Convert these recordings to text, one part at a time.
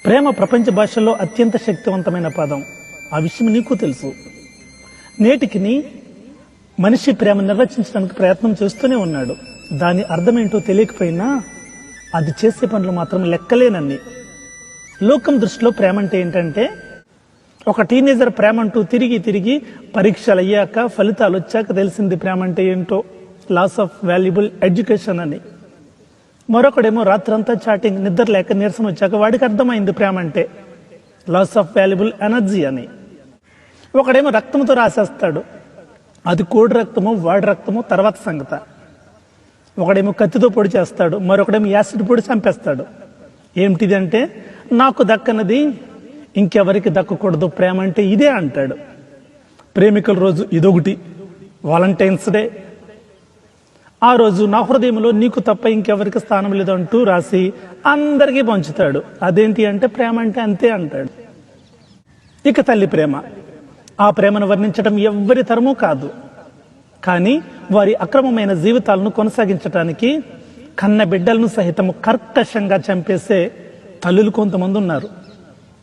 ప్రేమ ప్రపంచ భాషల్లో అత్యంత శక్తివంతమైన పదం. ఆ విషయం నీకు తెలుసు. నేటికి మనిషి ప్రేమ నిర్వచించడానికి ప్రయత్నం చేస్తూనే ఉన్నాడు. దాని అర్థమేంటో తెలియకపోయినా అది చేసే పనులు మాత్రం లెక్కలేనన్ని. లోకం దృష్టిలో ప్రేమ అంటే ఏంటంటే, ఒక టీనేజర్ ప్రేమ అంటూ తిరిగి పరీక్షలు అయ్యాక ఫలితాలు వచ్చాక తెలిసింది ప్రేమ అంటే ఏంటో, లాస్ ఆఫ్ వాల్యుబుల్ ఎడ్యుకేషన్ అని. మరొకడేమో రాత్రంతా చాటింగ్, నిద్ర లేక నీరసం వచ్చాక వాడికి అర్థమైంది ప్రేమ అంటే లాస్ ఆఫ్ వాల్యుబుల్ ఎనర్జీ అని. ఒకడేమో రక్తంతో రాసేస్తాడు, అది కోడి రక్తమో వాడి రక్తమో తర్వాత సంగత. ఒకడేమో కత్తితో పొడి చేస్తాడు, మరొకడేమో యాసిడ్ పొడి చంపేస్తాడు. ఏమిటిది అంటే, నాకు దక్కనది ఇంకెవరికి దక్కకూడదు, ప్రేమ అంటే ఇదే అంటాడు. ప్రేమికుల రోజు ఇదొకటి, వాలంటైన్స్ డే. ఆ రోజు నా హృదయంలో నీకు తప్ప ఇంకెవరికి స్థానం లేదంటూ రాసి అందరికీ పంచుతాడు. అదేంటి అంటే ప్రేమ అంటే అంతే అంటాడు. ఇక తల్లి ప్రేమ. ఆ ప్రేమను వర్ణించడం ఎవ్వరి తరమూ కాదు. కానీ వారి అక్రమమైన జీవితాలను కొనసాగించడానికి కన్న బిడ్డలను సహితము కర్కశంగా చంపేసే తల్లులు కొంతమంది ఉన్నారు.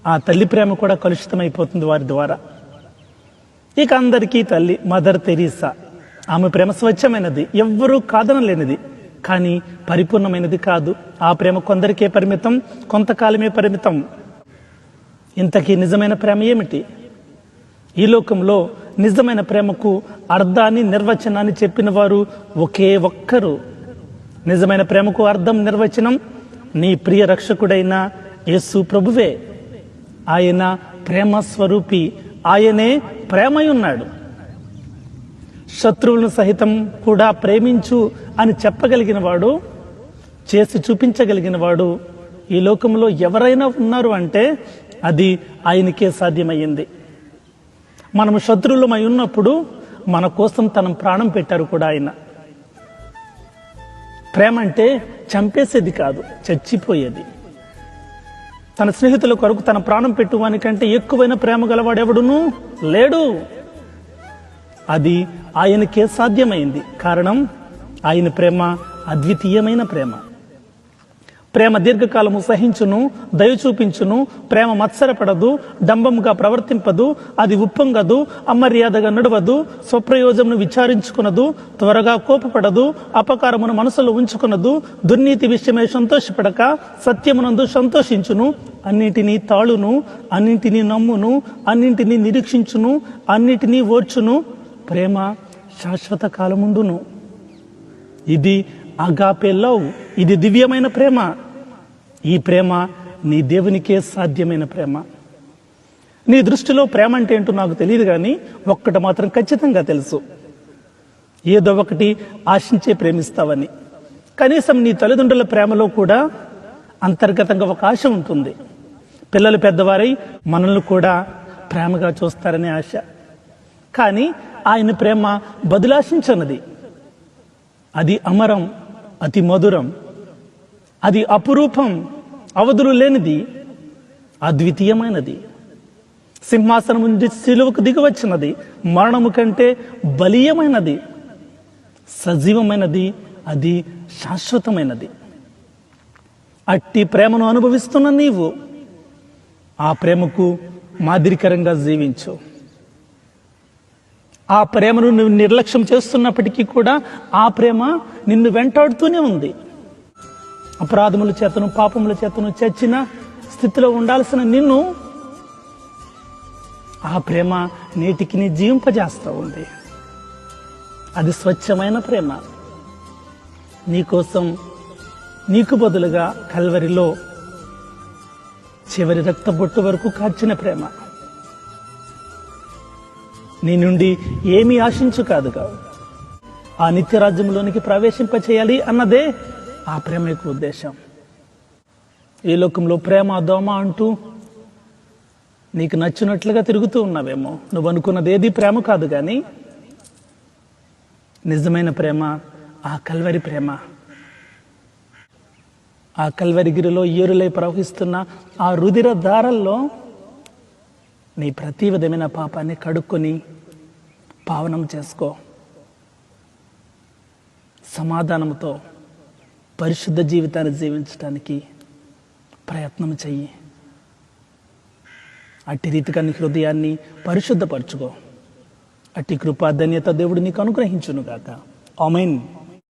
ఆ తల్లి ప్రేమ కూడా కలుషితమైపోతుంది వారి ద్వారా. ఇక అందరికీ తల్లి మదర్ తెరీసా. ఆమె ప్రేమ స్వచ్ఛమైనది, ఎవ్వరూ కాదనలేనిది, కానీ పరిపూర్ణమైనది కాదు. ఆ ప్రేమ కొందరికే పరిమితం, కొంతకాలమే పరిమితం. ఇంతకీ నిజమైన ప్రేమ ఏమిటి? ఈ లోకంలో నిజమైన ప్రేమకు అర్థాన్ని, నిర్వచనాన్ని చెప్పిన వారు ఒకే ఒక్కరు. నిజమైన ప్రేమకు అర్థం, నిర్వచనం నీ ప్రియ రక్షకుడైన యేసు ప్రభువే. ఆయన ప్రేమ స్వరూపి, ఆయనే ప్రేమై ఉన్నాడు. శత్రువులను సహితం కూడా ప్రేమించు అని చెప్పగలిగిన వాడు, చేసి చూపించగలిగిన వాడు ఈ లోకంలో ఎవరైనా ఉన్నారు అంటే అది ఆయనకే సాధ్యమయ్యింది. మనము శత్రువులమై ఉన్నప్పుడు మన కోసం తన ప్రాణం పెట్టారు కూడా ఆయన. ప్రేమ అంటే చంపేసేది కాదు, చచ్చిపోయేది. తన స్నేహితుల కొరకు తన ప్రాణం పెట్టువానికంటే ఎక్కువైన ప్రేమ గలవాడెవడును లేడు. అది ఆయనకే సాధ్యమైంది. కారణం ఆయన ప్రేమ అద్వితీయమైన ప్రేమ. ప్రేమ దీర్ఘకాలము సహించును, దయ చూపించును. ప్రేమ మత్సరపడదు, డంబముగా ప్రవర్తింపదు, అది ఉప్పొంగదు, అమర్యాదగా నడవదు, స్వప్రయోజమును విచారించుకునదు, త్వరగా కోపపడదు, అపకారమును మనసులో ఉంచుకునదు, దుర్నీతి విషయమై సంతోషపడక సత్యమునందు సంతోషించును, అన్నింటినీ తాళును, అన్నింటినీ నమ్మును, అన్నింటినీ నిరీక్షించును, అన్నిటినీ ఓర్చును. ప్రేమ శాశ్వత కాలముందును. ఇది అగాపే లవ్, ఇది దివ్యమైన ప్రేమ. ఈ ప్రేమ నీ దేవునికే సాధ్యమైన ప్రేమ. నీ దృష్టిలో ప్రేమ అంటే ఏంటో నాకు తెలియదు, కానీ ఒక్కటి మాత్రం ఖచ్చితంగా తెలుసు, ఏదో ఒకటి ఆశించే ప్రేమిస్తావని. కనీసం నీ తల్లిదండ్రుల ప్రేమలో కూడా అంతర్గతంగా ఒక ఆశ ఉంటుంది. పిల్లలు పెద్దవారై మనల్ని కూడా ప్రేమగా చూస్తారనే ఆశ. కానీ ఆయన ప్రేమ బదులాశించనది. అది అమరం, అతి మధురం, అది అపురూపం, అవధులు లేనిది, అద్వితీయమైనది. సింహాసనం నుండి సిలువకు దిగివచ్చినది, మరణము కంటే బలీయమైనది, సజీవమైనది, అది శాశ్వతమైనది. అట్టి ప్రేమను అనుభవిస్తున్న నీవు ఆ ప్రేమకు మాదిరికరంగా జీవించు. ఆ ప్రేమను నువ్వు నిర్లక్ష్యం చేస్తున్నప్పటికీ కూడా ఆ ప్రేమ నిన్ను వెంటాడుతూనే ఉంది. అపరాధముల చేతను, పాపముల చేతను చచ్చిన స్థితిలో ఉండాల్సిన నిన్ను ఆ ప్రేమ నేటికి జీవింపజేస్తూ ఉంది. అది స్వచ్ఛమైన ప్రేమ. నీకోసం, నీకు బదులుగా కల్వరిలో చివరి రక్తబొట్టు వరకు కార్చిన ప్రేమ. నీ నుండి ఏమీ ఆశించు కాదుగా, ఆ నిత్యరాజ్యంలోనికి ప్రవేశింపచేయాలి అన్నదే ఆ ప్రేమ యొక్క ఉద్దేశం. ఈ లోకంలో ప్రేమ దోమ అంటూ నీకు నచ్చినట్లుగా తిరుగుతూ ఉన్నావేమో. నువ్వు అనుకున్నది ఏది ప్రేమ కాదు, కానీ నిజమైన ప్రేమ ఆ కల్వరి ప్రేమ. ఆ కల్వరిగిరిలో ఏరులై ప్రవహిస్తున్న ఆ రుధిర దారల్లో నీ ప్రతి విధమైన పాపాన్ని కడుక్కొని పావనం చేసుకో. సమాధానంతో పరిశుద్ధ జీవితాన్ని జీవించడానికి ప్రయత్నం చెయ్యి. అట్టి రీతిగా నీ హృదయాన్ని పరిశుద్ధపరచుకో. అట్టి కృపా ధన్యత దేవుడు నీకు అనుగ్రహించును గాక. ఆమేన్.